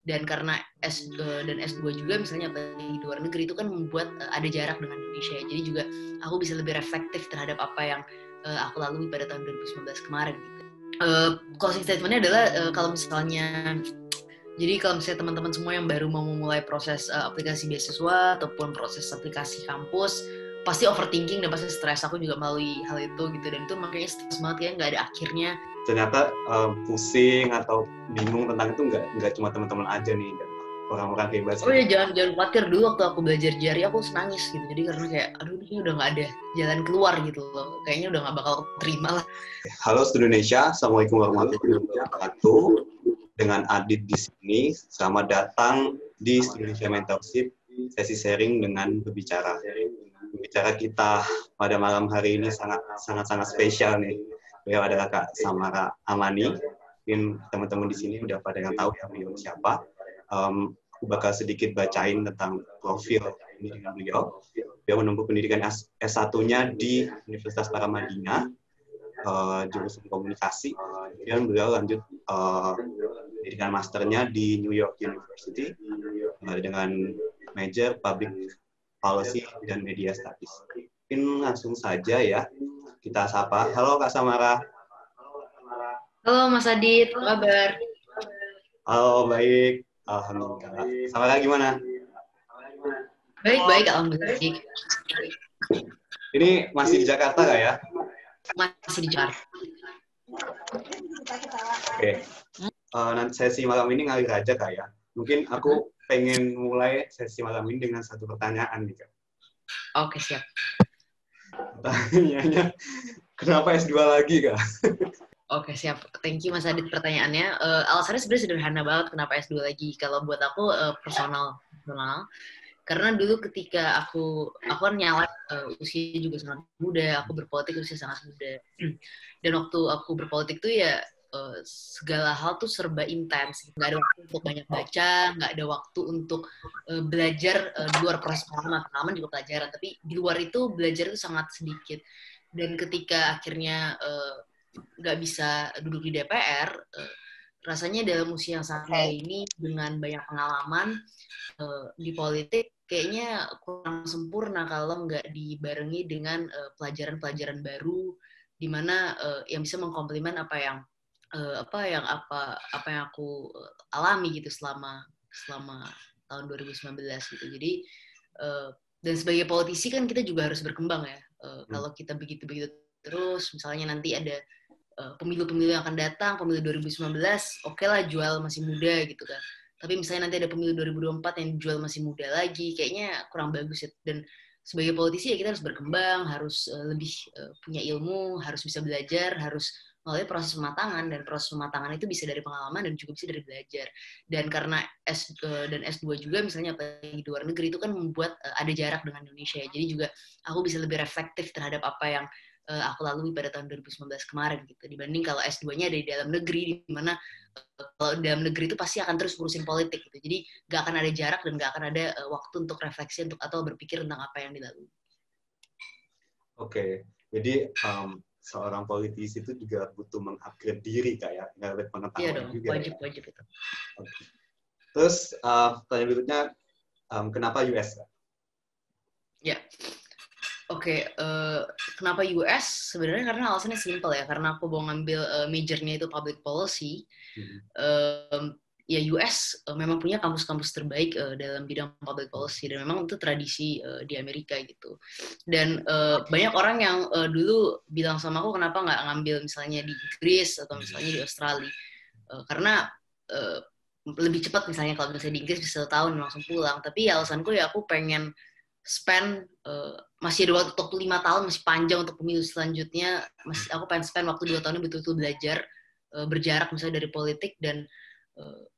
Dan karena dan S2 juga misalnya di luar negeri itu kan membuat ada jarak dengan Indonesia. Jadi juga aku bisa lebih reflektif terhadap apa yang aku lalui pada tahun 2019 kemarin gitu. Closing statementnya adalah kalau misalnya teman-teman semua yang baru mau memulai proses aplikasi beasiswa ataupun proses aplikasi kampus, pasti overthinking dan pasti stres. Aku juga melalui hal itu gitu, dan itu makanya stres banget ya, nggak ada akhirnya. Ternyata pusing atau bingung tentang itu nggak cuma teman-teman aja nih, dan orang-orang hebat. Oh ya, jangan khawatir. Dulu waktu aku belajar jari aku nangis gitu, jadi karena kayak aduh ini udah nggak ada jalan keluar gitu loh, kayaknya udah nggak bakal terima lah. Halo seluruh Indonesia, assalamualaikum warahmatullahi wabarakatuh. Dengan Adit di sini, selamat datang di Indonesia Mentorship, sesi sharing dengan berbicara. Berbicara kita pada malam hari ini sangat spesial nih. Beliau adalah Kak Samara Amani. Mungkin teman-teman di sini udah pada yang tahu ya beliau siapa. Aku bakal sedikit bacain tentang profil ini dengan beliau. Beliau menempuh pendidikan S1-nya di Universitas Paramadina, jurusan komunikasi. Kemudian beliau lanjut pendidikan masternya di New York University dengan major Public Policy dan Media Studies. Mungkin langsung saja ya kita sapa. Halo Kak Samara. Halo Mas Adit, apa kabar? Halo, baik. Alhamdulillah. Samara gimana? Baik, alhamdulillah. Ini masih di Jakarta nggak ya? Masih di Jakarta. Oke. Nanti sesi malam ini ngalir aja Kak ya. Mungkin aku pengen mulai sesi malam ini dengan satu pertanyaan nih Kak. Oke, siap. Pertanyaannya, kenapa S2 lagi Kak? Oke, siap. Thank you Mas Adit pertanyaannya. Alasannya sebenarnya sederhana banget kenapa S2 lagi. Kalau buat aku personal. Karena dulu ketika aku kan nyalek usia juga sangat muda, aku berpolitik usia sangat muda. Dan waktu aku berpolitik tuh ya segala hal tuh serba intens. Nggak ada waktu untuk banyak baca, nggak ada waktu untuk belajar di luar proses pengalaman juga pelajaran. Tapi di luar itu belajar itu sangat sedikit. Dan ketika akhirnya nggak bisa duduk di DPR, rasanya dalam usia yang sangat muda ini dengan banyak pengalaman di politik kayaknya kurang sempurna kalau nggak dibarengi dengan pelajaran-pelajaran baru di mana yang bisa mengkomplement apa yang aku alami gitu selama tahun 2019 gitu. Jadi dan sebagai politisi kan kita juga harus berkembang ya. Kalau kita begitu terus, misalnya nanti ada pemilu-pemilu yang akan datang, pemilu 2019, oke lah jual masih muda gitu kan. Tapi misalnya nanti ada pemilu 2024 yang jual masih muda lagi, kayaknya kurang bagus ya. Dan sebagai politisi ya kita harus berkembang, harus lebih punya ilmu, harus bisa belajar, harus melalui proses pematangan, dan proses pematangan itu bisa dari pengalaman dan juga bisa dari belajar. Dan karena S2 juga misalnya apalagi di luar negeri itu kan membuat ada jarak dengan Indonesia ya. Jadi juga aku bisa lebih reflektif terhadap apa yang aku lalui pada tahun 2019 kemarin gitu, dibanding kalau S2-nya ada di dalam negeri, di mana kalau dalam negeri itu pasti akan terus ngurusin politik gitu. Jadi nggak akan ada jarak dan nggak akan ada waktu untuk refleksi atau berpikir tentang apa yang dilalui. Oke, jadi seorang politisi itu juga butuh mengupgrade diri kayak nggak ada pengetahuan iya dong, juga. wajib itu. Okay. Terus pertanyaan berikutnya, kenapa US? Ya. Oke, kenapa US? Sebenarnya karena alasannya simple ya, karena aku mau ngambil majornya itu public policy. Ya US memang punya kampus-kampus terbaik dalam bidang public policy, dan memang itu tradisi di Amerika gitu. Dan banyak orang yang dulu bilang sama aku kenapa nggak ngambil misalnya di Inggris atau misalnya di Australia, karena lebih cepat misalnya kalau misalnya di Inggris bisa setahun langsung pulang. Tapi ya alasanku ya aku pengen spend masih ada waktu 5 tahun, masih panjang untuk pemilu selanjutnya. Aku pengen spend waktu 2 tahunnya betul-betul belajar, berjarak misalnya dari politik, dan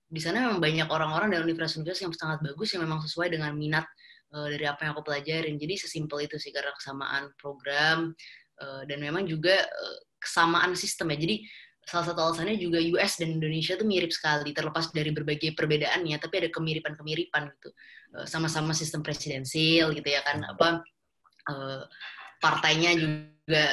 di sana memang banyak orang-orang dari universitas yang sangat bagus yang memang sesuai dengan minat dari apa yang aku pelajarin. Jadi sesimpel itu sih, karena kesamaan program dan memang juga kesamaan sistem ya. Jadi salah satu alasannya juga US dan Indonesia tuh mirip sekali, terlepas dari berbagai perbedaannya, tapi ada kemiripan-kemiripan gitu. Sama-sama sistem presidensil gitu ya kan, partainya juga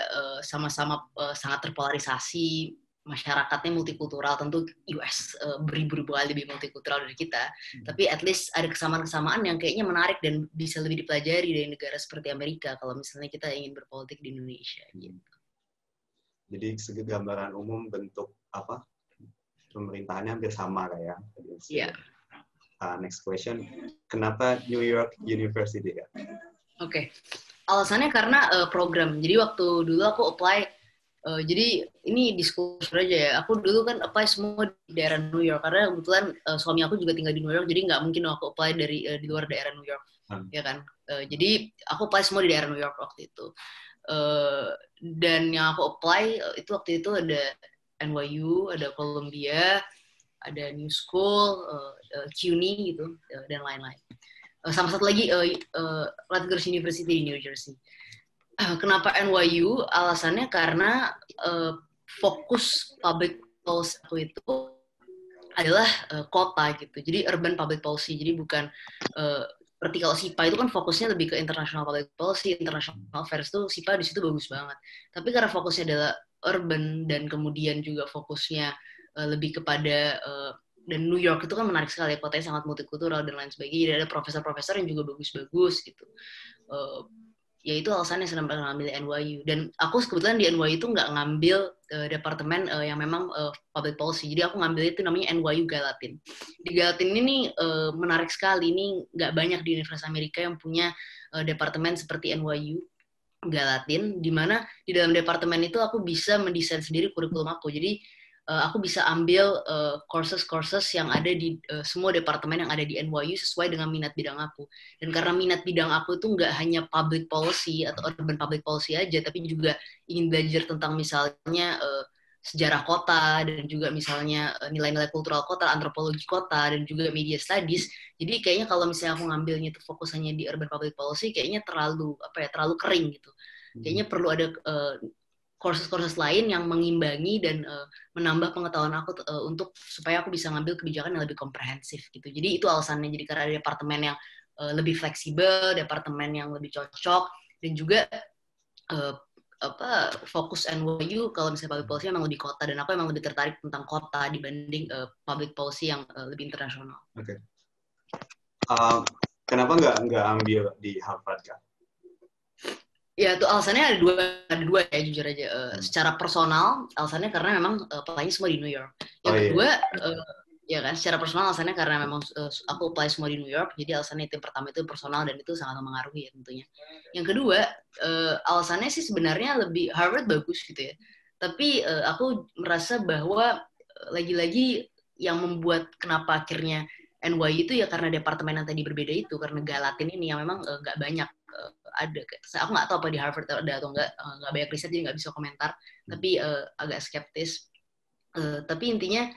sama-sama sangat terpolarisasi, masyarakatnya multikultural, tentu US beribu-ribu kali lebih multikultural dari kita, tapi at least ada kesamaan-kesamaan yang kayaknya menarik dan bisa lebih dipelajari dari negara seperti Amerika kalau misalnya kita ingin berpolitik di Indonesia gitu. Jadi segi gambaran umum bentuk pemerintahannya hampir sama kayak. Iya. Next question, kenapa New York University ya? Oke. Alasannya karena program. Jadi waktu dulu aku apply. Jadi ini disclosure aja ya. Aku dulu kan apply semua di daerah New York karena kebetulan suami aku juga tinggal di New York. Jadi nggak mungkin aku apply dari di luar daerah New York, ya kan. Jadi aku apply semua di daerah New York waktu itu. Dan yang aku apply itu waktu itu ada NYU, ada Columbia, ada New School, CUNY gitu, dan lain-lain. Sama satu lagi Rutgers University di New Jersey. Kenapa NYU? Alasannya karena fokus public policy aku itu adalah kota gitu. Jadi urban public policy. Jadi bukan seperti kalau SIPA itu kan fokusnya lebih ke international public policy, international affairs tuh SIPA di situ bagus banget. Tapi karena fokusnya adalah urban dan kemudian juga fokusnya lebih kepada dan New York itu kan menarik sekali, kotanya sangat multikultural dan lain sebagainya. Jadi ada profesor-profesor yang juga bagus-bagus gitu. Ya itu alasannya saya ngambil NYU. Dan aku kebetulan di NYU itu nggak ngambil departemen yang memang public policy. Jadi aku ngambil itu namanya NYU Gallatin. Di Gallatin ini menarik sekali. Ini nggak banyak di Universitas Amerika yang punya departemen seperti NYU Gallatin, di mana di dalam departemen itu aku bisa mendesain sendiri kurikulum aku. Jadi aku bisa ambil courses yang ada di semua departemen yang ada di NYU sesuai dengan minat bidang aku. Dan karena minat bidang aku itu nggak hanya public policy atau urban public policy aja, tapi juga ingin belajar tentang misalnya sejarah kota, dan juga misalnya nilai-nilai kultural kota, antropologi kota, dan juga media studies. Jadi kayaknya kalau misalnya aku ngambilnya itu fokusannya di urban public policy, kayaknya terlalu kering gitu. Kayaknya perlu ada courses lain yang mengimbangi dan menambah pengetahuan aku untuk supaya aku bisa ngambil kebijakan yang lebih komprehensif gitu. Jadi itu alasannya. Jadi karena ada departemen yang lebih fleksibel, departemen yang lebih cocok, dan juga fokus NYU kalau misalnya public policy memang lebih kota, dan aku memang lebih tertarik tentang kota dibanding public policy yang lebih internasional. Oke. Kenapa nggak ambil di Harvard kan? Ya, itu alasannya ada dua ya, jujur aja. Secara personal, alasannya karena memang apply-nya semua di New York. Yang kedua, ya kan, secara personal alasannya karena memang aku apply semua di New York, jadi alasannya itu yang pertama itu personal dan itu sangat mempengaruhi ya tentunya. Yang kedua, alasannya sih sebenarnya lebih Harvard bagus gitu ya. Tapi aku merasa bahwa lagi-lagi yang membuat kenapa akhirnya NYU itu ya karena departemen yang tadi berbeda itu, karena Gallatin ini yang memang nggak banyak ada. Aku nggak tahu apa di Harvard ada atau nggak banyak riset jadi nggak bisa komentar, tapi agak skeptis. Tapi intinya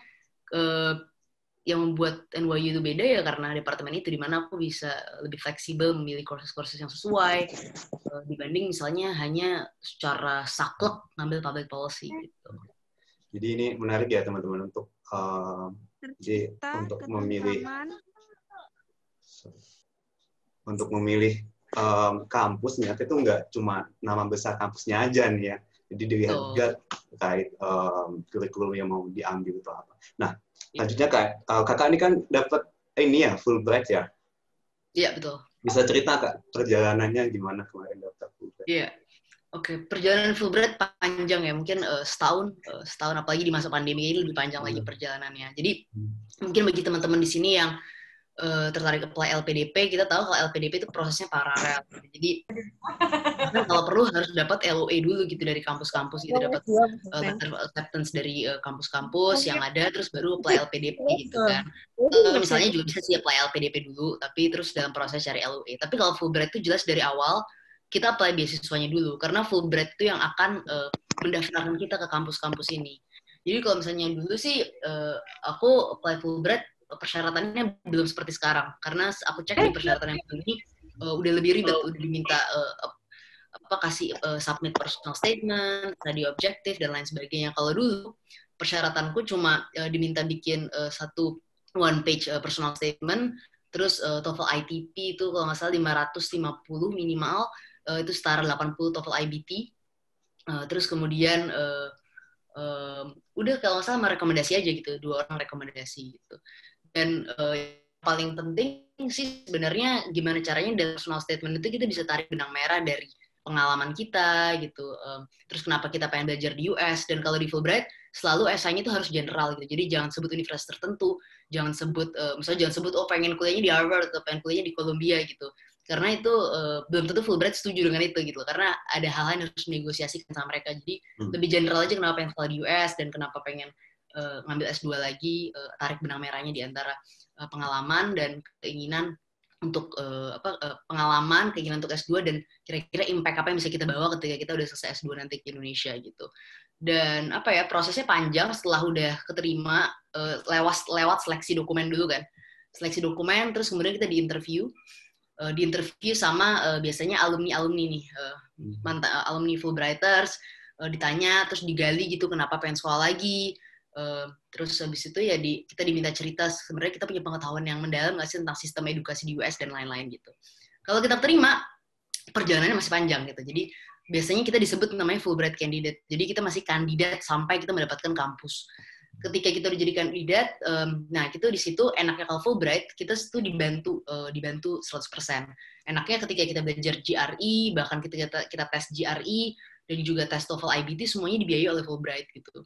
yang membuat NYU itu beda ya karena departemen itu, di mana aku bisa lebih fleksibel memilih courses-courses yang sesuai dibanding misalnya hanya secara saklek ngambil public policy gitu. Jadi ini menarik ya teman-teman untuk memilih kampus ternyata itu nggak cuma nama besar kampusnya aja nih ya. Jadi dilihat juga terkait kurikulum yang mau diambil itu apa. Nah, selanjutnya kakak ini kan dapat ini ya Fulbright ya? Iya, betul. Bisa cerita Kak perjalanannya gimana kemarin daftar Fulbright? Iya. Oke, perjalanan Fulbright panjang ya, mungkin setahun apalagi di masa pandemi ini lebih panjang lagi perjalanannya. Jadi mungkin bagi teman-teman di sini yang tertarik apply LPDP, kita tahu kalau LPDP itu prosesnya paralel. Jadi kalau perlu harus dapat LOA dulu gitu dari kampus-kampus gitu, dapat letter of acceptance dari kampus-kampus yang ada, terus baru apply LPDP gitu kan. Misalnya juga bisa sih apply LPDP dulu, tapi terus dalam proses cari LOA. Tapi kalau Fulbright itu jelas dari awal kita apply beasiswanya dulu, karena Fulbright itu yang akan mendaftarkan kita ke kampus-kampus ini. Jadi kalau misalnya dulu sih aku apply Fulbright, persyaratannya belum seperti sekarang, karena aku cek di persyaratan yang ini udah lebih ribet, udah diminta kasih submit personal statement, study objective dan lain sebagainya. Kalau dulu persyaratanku cuma diminta bikin satu one page personal statement, terus TOEFL ITP itu kalau nggak salah 550 minimal, itu setara 80 TOEFL IBT, terus kemudian Udah kalau nggak salah merekomendasi aja gitu, 2 orang rekomendasi gitu. Dan paling penting sih sebenarnya gimana caranya dari personal statement itu kita bisa tarik benang merah dari pengalaman kita gitu. Terus kenapa kita pengen belajar di US, dan kalau di Fulbright selalu esainya itu harus general gitu. Jadi jangan sebut universitas tertentu, jangan sebut misalnya jangan sebut pengen kuliahnya di Harvard atau pengen kuliahnya di Columbia gitu. Karena itu belum tentu Fulbright setuju dengan itu gitu. Karena ada hal-hal yang harus negosiasikan sama mereka. Jadi lebih general aja kenapa pengen sekolah di US dan kenapa pengen ngambil S2 lagi, tarik benang merahnya di antara pengalaman dan keinginan untuk pengalaman, keinginan untuk S2 dan kira-kira impact apa yang bisa kita bawa ketika kita udah selesai S2 nanti ke Indonesia gitu. Dan prosesnya panjang setelah udah keterima, lewat seleksi dokumen dulu kan. Seleksi dokumen, terus kemudian kita diinterview sama biasanya alumni nih, mantan alumni Fulbrighters, ditanya, terus digali gitu kenapa pengen sekolah lagi. Terus habis itu ya kita diminta cerita sebenarnya kita punya pengetahuan yang mendalam nggak sih tentang sistem edukasi di US dan lain-lain gitu. Kalau kita terima, perjalanannya masih panjang gitu. Jadi biasanya kita disebut namanya Fulbright candidate. Jadi kita masih kandidat sampai kita mendapatkan kampus. Ketika kita udah jadi kandidat, nah itu di situ enaknya kalau Fulbright kita itu dibantu 100%. Enaknya ketika kita belajar GRE, bahkan ketika kita tes GRE dan juga tes TOEFL IBT semuanya dibiayai oleh Fulbright gitu.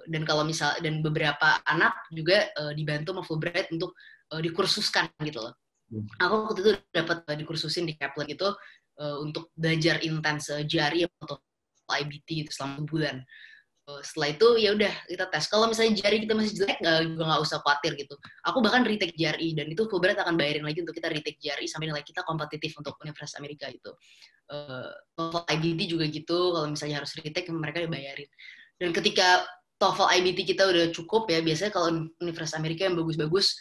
Dan kalau dan beberapa anak juga dibantu sama Fulbright untuk dikursuskan gitu loh. Aku waktu itu dapat dikursusin di Kaplan gitu untuk belajar intens GRE atau IBT itu selama 1 bulan. Setelah itu ya udah kita tes. Kalau misalnya GRE kita masih jelek, juga nggak usah khawatir gitu. Aku bahkan retake GRE dan itu Fulbright akan bayarin lagi untuk kita retake GRE sampai nilai kita kompetitif untuk Universitas Amerika itu. TOEFL IBT juga gitu. Kalau misalnya harus retake mereka dibayarin. Dan ketika TOEFL IBT kita udah cukup ya, biasanya kalau Universitas Amerika yang bagus-bagus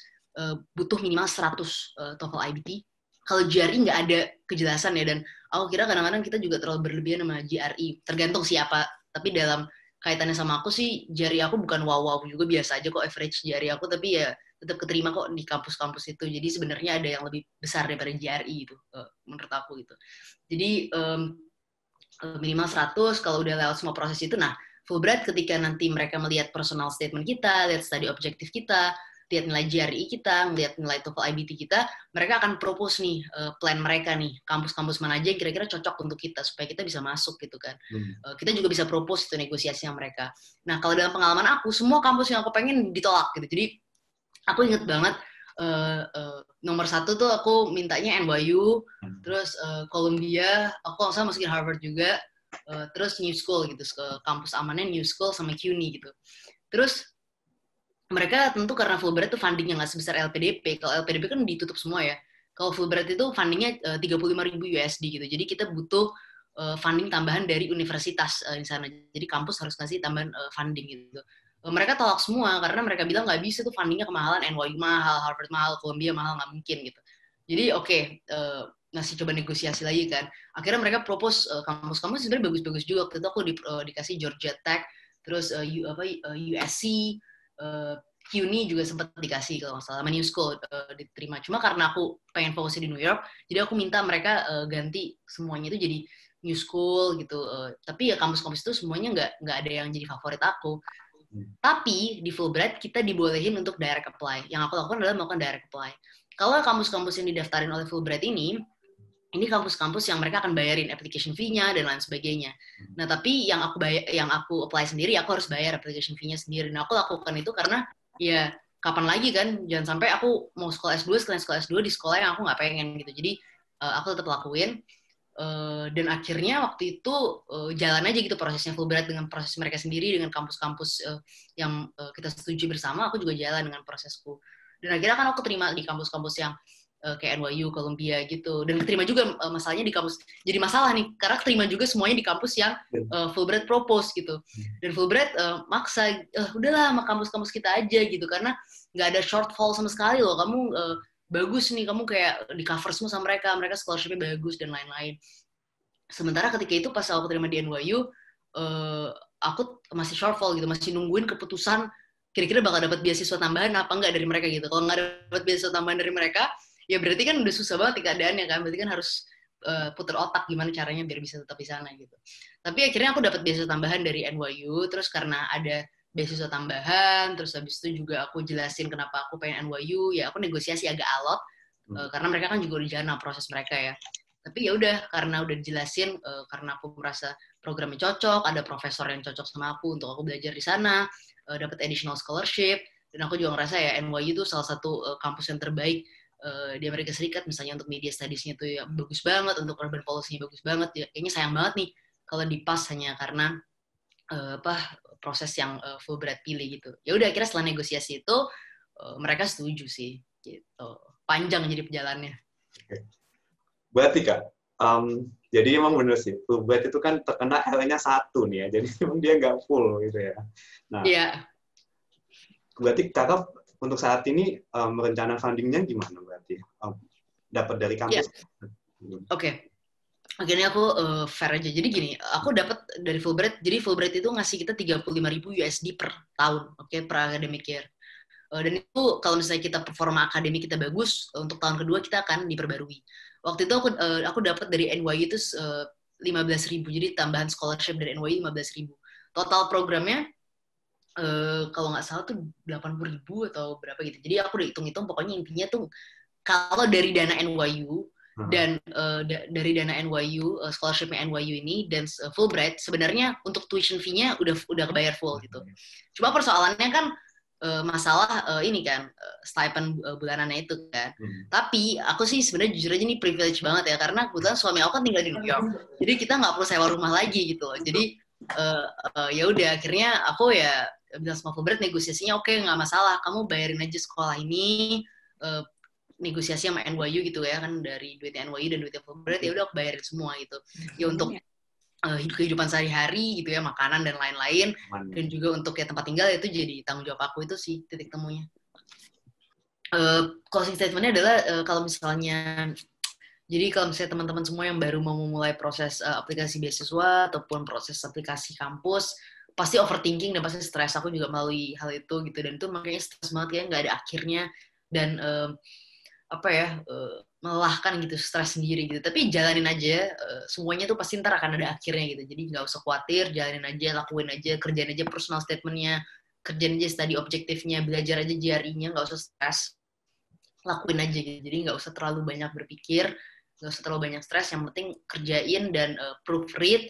butuh minimal 100 TOEFL IBT. Kalau GRE nggak ada kejelasan ya, dan aku kira kadang-kadang kita juga terlalu berlebihan sama GRE. Tergantung siapa. Tapi dalam kaitannya sama aku sih, GRE aku bukan wow-wow juga, biasa aja kok average GRE aku, tapi ya tetap keterima kok di kampus-kampus itu. Jadi sebenarnya ada yang lebih besar daripada GRE itu, menurut aku gitu. Jadi minimal 100, kalau udah lewat semua proses itu, nah Fulbright ketika nanti mereka melihat personal statement kita, lihat study objektif kita, lihat nilai GRE kita, lihat nilai TOEFL IBT kita, mereka akan propose nih plan mereka nih, kampus-kampus mana aja yang kira-kira cocok untuk kita supaya kita bisa masuk gitu kan. Kita juga bisa propose itu negosiasi sama mereka. Nah kalau dalam pengalaman aku, semua kampus yang aku pengen ditolak gitu. Jadi aku inget banget nomor 1 tuh aku mintanya NYU, terus Columbia, aku nggak salah masukin Harvard juga, terus New School gitu, ke kampus amannya New School sama CUNY gitu. Terus mereka tentu karena Fulbright itu fundingnya nggak sebesar LPDP. Kalau LPDP kan ditutup semua ya. Kalau Fulbright itu fundingnya 35.000 USD gitu. Jadi kita butuh funding tambahan dari universitas di sana. Jadi kampus harus ngasih tambahan funding gitu. Mereka tolak semua karena mereka bilang nggak bisa tuh fundingnya kemahalan, NYU mahal, Harvard mahal, Columbia mahal, nggak mungkin gitu. Jadi ngasih coba negosiasi lagi kan. Akhirnya mereka propose kampus-kampus sebenarnya bagus-bagus juga. Waktu itu aku dikasih Georgia Tech, terus USC, CUNY juga sempat dikasih kalau nggak salah, sama New School diterima. Cuma karena aku pengen fokusnya di New York, jadi aku minta mereka ganti semuanya itu jadi New School gitu. Tapi ya kampus-kampus itu semuanya nggak ada yang jadi favorit aku. Tapi di Fulbright kita dibolehin untuk direct apply. Yang aku lakukan adalah melakukan direct apply. Kalau kampus-kampus yang didaftarin oleh Fulbright ini kampus-kampus yang mereka akan bayarin application fee-nya dan lain sebagainya. Nah, tapi yang aku apply sendiri, aku harus bayar application fee-nya sendiri. Nah, aku lakukan itu karena ya kapan lagi kan, jangan sampai aku mau sekolah S2, sekalian sekolah S2 di sekolah yang aku nggak pengen gitu. Jadi aku tetap lakuin. Dan akhirnya waktu itu jalan aja gitu prosesnya Fulbright dengan proses mereka sendiri, dengan kampus-kampus yang kita setuju bersama, aku juga jalan dengan prosesku. Dan akhirnya kan aku terima di kampus-kampus yang kayak NYU, Columbia gitu. Dan keterima juga masalahnya di kampus. Jadi masalah nih, karena keterima juga semuanya di kampus yang Fulbright propose gitu. Dan Fulbright maksa, udahlah sama kampus-kampus kita aja gitu. Karena nggak ada shortfall sama sekali loh. Kamu bagus nih, kamu kayak di cover semua sama mereka scholarship-nya bagus dan lain-lain. Sementara ketika itu pas aku terima di NYU, aku masih shortfall gitu, masih nungguin keputusan kira-kira bakal dapat beasiswa tambahan apa enggak dari mereka gitu. Kalau nggak dapat beasiswa tambahan dari mereka, ya berarti kan udah susah banget keadaannya kan, berarti kan harus puter otak gimana caranya biar bisa tetap di sana gitu. Tapi akhirnya aku dapat beasiswa tambahan dari NYU, terus karena ada beasiswa tambahan, terus habis itu juga aku jelasin kenapa aku pengen NYU, ya aku negosiasi agak alot, karena mereka kan juga udah jalan proses mereka ya. Tapi ya udah, karena udah dijelasin, karena aku merasa programnya cocok, ada profesor yang cocok sama aku untuk aku belajar di sana, dapat additional scholarship, dan aku juga ngerasa ya NYU itu salah satu kampus yang terbaik di Amerika Serikat, misalnya untuk media studies-nya tuh ya bagus banget, untuk urban policy-nya bagus banget, ya kayaknya sayang banget nih kalau dipas hanya karena proses yang Fulbright pilih gitu. Ya udah, akhirnya setelah negosiasi itu mereka setuju sih gitu. Panjang jadi perjalanannya. Berarti Kak, jadi emang bener sih, Fulbright itu kan terkena L-nya 1 nih ya, jadi emang dia nggak full gitu ya. Nah, berarti Kakak untuk saat ini rencana fundingnya gimana berarti? Dapat dari kampus? Oke, ini aku fair aja. Jadi gini, aku dapat dari Fulbright. Jadi Fulbright itu ngasih kita 35.000 USD per tahun, per academic year. Dan itu kalau misalnya kita performa akademik kita bagus, untuk tahun kedua kita akan diperbarui. Waktu itu aku dapat dari NYU itu 15.000. Jadi tambahan scholarship dari NYU 15.000. Total programnya kalau nggak salah tuh 80.000 atau berapa gitu. Jadi aku udah hitung-hitung, pokoknya intinya tuh kalau dari dana NYU dan dari dana NYU, scholarship-nya NYU ini dan Fulbright, sebenarnya untuk tuition fee-nya udah kebayar full gitu. Cuma persoalannya kan masalah ini kan stipend bulanannya itu kan. Tapi aku sih sebenarnya jujur aja nih privilege banget ya, karena kebetulan suami aku kan tinggal di New York. Jadi kita nggak perlu sewa rumah lagi gitu loh. Jadi ya udah, akhirnya aku ya bilang sama Fulbright, negosiasinya oke, nggak masalah, kamu bayarin aja sekolah ini, negosiasi sama NYU gitu ya kan, dari duitnya NYU dan duitnya Fulbright, ya udah aku bayarin semua gitu ya, untuk kehidupan sehari-hari gitu ya, makanan dan lain-lain, dan juga untuk ya tempat tinggal, itu jadi tanggung jawab aku. Itu sih titik temunya. Closing statementnya adalah kalau misalnya teman-teman semua yang baru mau memulai proses aplikasi beasiswa ataupun proses aplikasi kampus, pasti overthinking dan pasti stres. Aku juga melalui hal itu gitu, dan itu makanya stres banget ya, nggak ada akhirnya, dan melelahkan gitu, stres sendiri gitu. Tapi jalanin aja, semuanya tuh pasti ntar akan ada akhirnya gitu. Jadi nggak usah khawatir, jalanin aja, lakuin aja, kerjain aja personal statementnya, kerjain aja study objektifnya, belajar aja GRE-nya, nggak usah stres, lakuin aja gitu. Jadi nggak usah terlalu banyak berpikir, nggak usah terlalu banyak stres, yang penting kerjain dan proofread.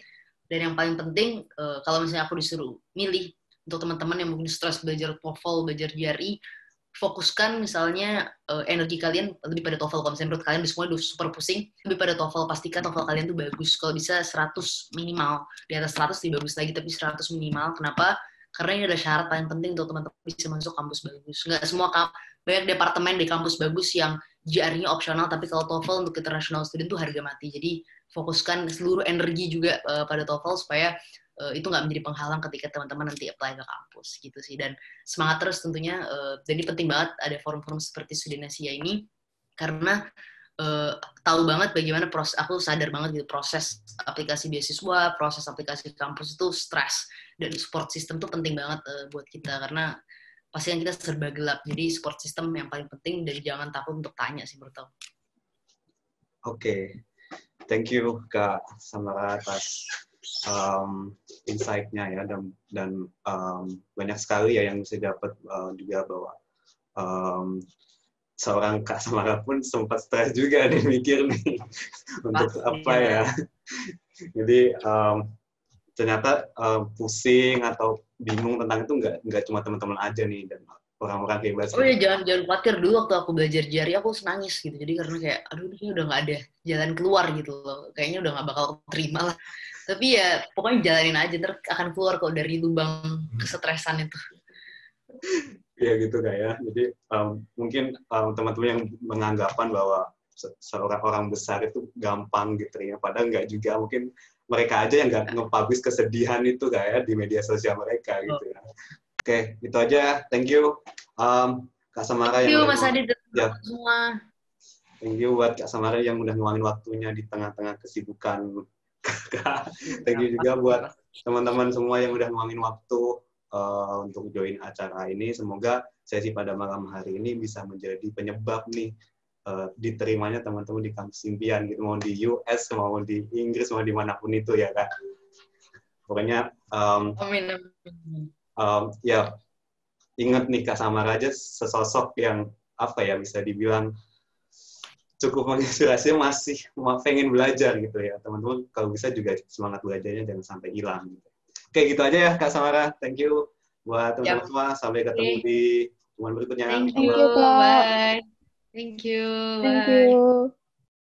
Dan yang paling penting, kalau misalnya aku disuruh milih untuk teman-teman yang mungkin stres belajar TOEFL, belajar GRE, fokuskan misalnya energi kalian lebih pada TOEFL. Kalau misalnya menurut kalian semua udah super pusing, lebih pada TOEFL, pastikan TOEFL kalian tuh bagus. Kalau bisa 100 minimal, di atas 100 lebih bagus lagi, tapi 100 minimal. Kenapa? Karena ini adalah syarat paling penting untuk teman-teman bisa masuk kampus bagus. Nggak semua banyak departemen di kampus bagus yang GR-nya opsional, tapi kalau TOEFL untuk international student tuh harga mati. Jadi fokuskan seluruh energi juga pada TOEFL supaya itu nggak menjadi penghalang ketika teman-teman nanti apply ke kampus gitu sih. Dan semangat terus tentunya. Jadi penting banget ada forum-forum seperti Studenasia ini, karena tahu banget bagaimana proses, aku sadar banget gitu, proses aplikasi beasiswa, proses aplikasi kampus itu stres, dan support system tuh penting banget buat kita, karena pasti yang kita serba gelap. Jadi support system yang paling penting, dan jangan takut untuk tanya sih menurut aku. Oke. Thank you Kak Samara atas insight-nya ya, dan banyak sekali ya yang saya dapat juga bahwa seorang Kak Samara pun sempat stres juga nih mikir nih untuk apa ya. Jadi ternyata pusing atau bingung tentang itu nggak cuma teman-teman aja nih, dan orang-orang hebat. Oh ya, jangan khawatir. Dulu waktu aku belajar GRE aku nangis gitu. Jadi karena kayak aduh, ini udah nggak ada jalan keluar gitu loh. Kayaknya udah nggak bakal terima lah. Tapi ya pokoknya jalanin aja, ntar akan keluar kok dari lubang kesetresan itu. Ya gitu Kak ya. Jadi mungkin teman-teman yang menganggapan bahwa seorang orang besar itu gampang gitu ya, padahal nggak juga. Mungkin mereka aja yang nggak nge-publish kesedihan itu Kak ya di media sosial mereka gitu ya. Oke, itu aja. Thank you Kak Samara. Thank you Mas Adi dan semua. Thank you buat Kak Samara yang udah ngeluangin waktunya di tengah-tengah kesibukan. Thank you juga buat teman-teman semua yang udah ngeluangin waktu untuk join acara ini. Semoga sesi pada malam hari ini bisa menjadi penyebab nih diterimanya teman-teman di kampus impian gitu, mau di US, mau di Inggris, mau dimanapun itu ya Kak. Pokoknya Amin. ya ingat nih Kak Samara aja sesosok yang apa ya bisa dibilang cukup menginspirasi, masih pengen belajar gitu ya teman-teman. Kalau bisa juga semangat belajarnya jangan sampai hilang. Gitu. Oke gitu aja ya Kak Samara. Thank you buat teman-teman semua. Sampai ketemu di pertemuan berikutnya. Thank Thank you. you, Kak. Bye. Thank you. Thank Bye. you.